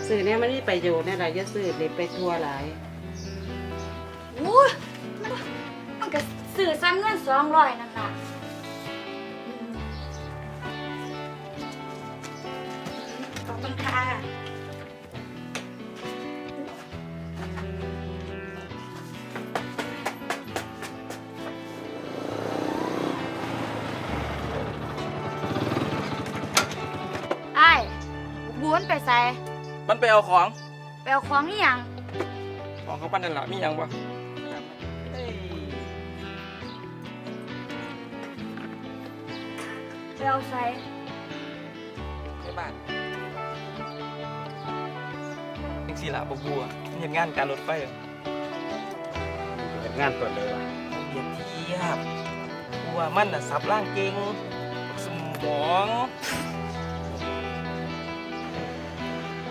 สื่อเนี่ยมันมีประโยชน์เนี่ยแหละอย่าสื่อเด็ไปทัวหลาย อู้มันก็สื่อซ้ำเงิน200นั่นล่ะขอบคุณค่ะไอ้บุญไปใส่ มันไปเอาของ ไปเอาของนี่ยัง ของเขาปั้นนั่นแหละมีหยังปะ ไปเอาใส่ ในบ้านยังสีละบัวบัวเห็นงานการรถไฟเหรอ งานตัวเลยวะ เบียดเทียบบัวมันน่ะสับร่างเก่งสมอง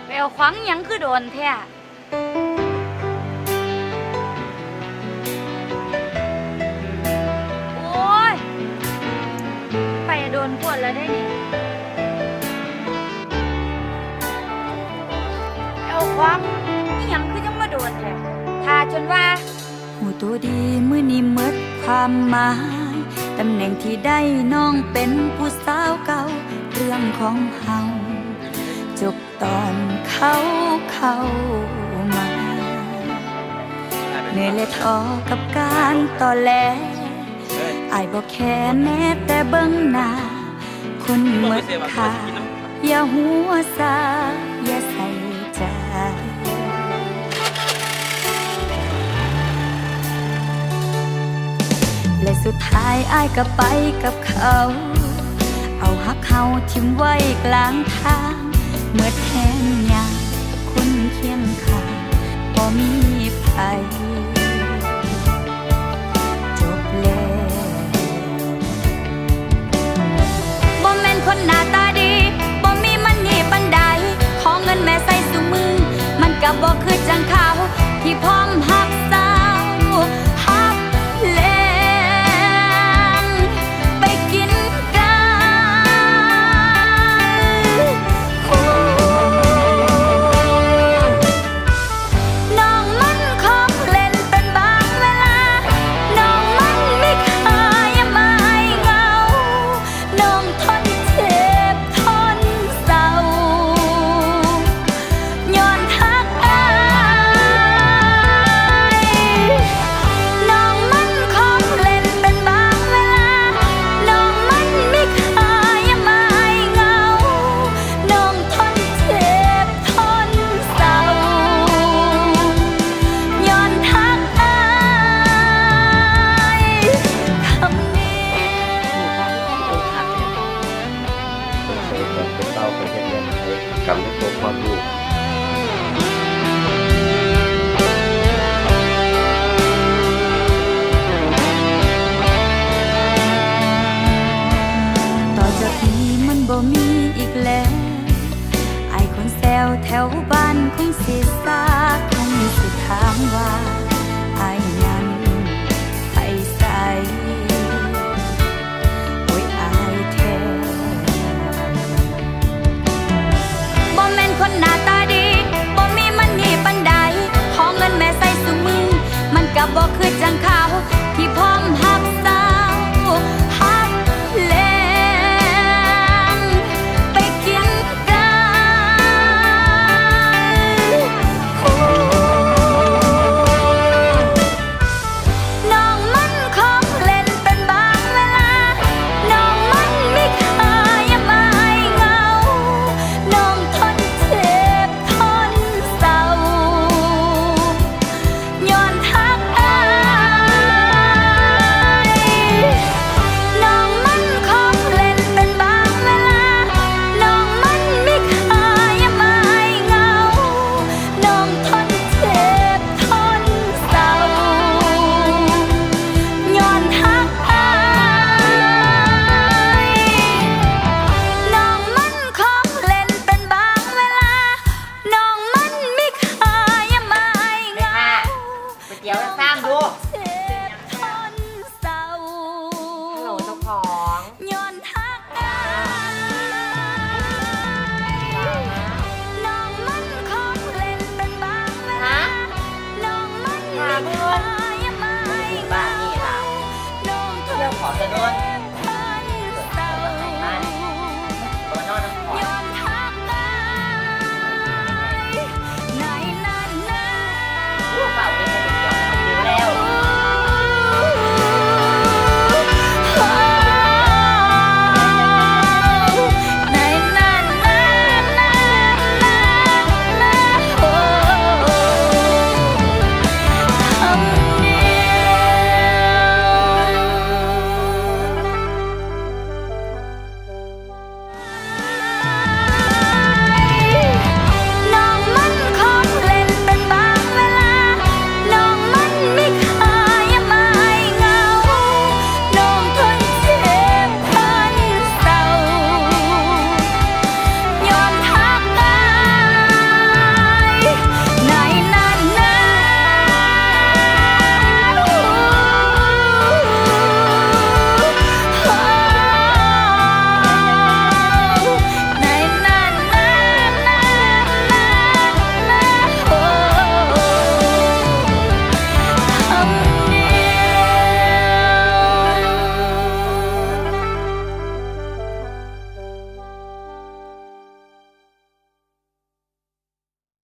ไปเอาของนี่ยังคือโดนแท้โอ้ยไปโดนปวดแล้วได้นี่ไปเอาของนี่ยังคือยังมาโดนแท้ทาจนว่า หูตัวดีมือนี้เมดความหมายตำแหน่งที่ได้น้องเป็นผู้สาวเก่าเรื่องของเฮาจบตอนเข้ามาเหนื่อยและท้อกับการต่อแลอายบอกแค่แม้แต่เบิ่งหน้าคนเมดค่าอย่าหัวซาอย่าใส่ใจ และสุดท้ายอ้ายก็ไปกับเขา เอาหักเขาทิ่มไว้กลางทางเมื่อแทนยางคนเคียงข้างบ่มีภัยจบแล้วบ่แม่นคนหน้าตาดีบ่มีมันนี่ปันใดขอเงินแม่ใส่สู่มือมันก็บ่คือจังเขาที่พร้อมหักสาวหักแล กรรมและตัวความรู้ต่อจากนี้มันบ่มีอีกแล้วไอ้คนแซวแถวบ้านคงสิซาคงสิถามว่าไอ้นั้นไปใส่โอ้ยไอ้แท้บ่แม่นคนหน้าตาดีบ่มีมันนี่ปันใดขอเงินแม่ใส่สู่มือมันก็บ่คือจัง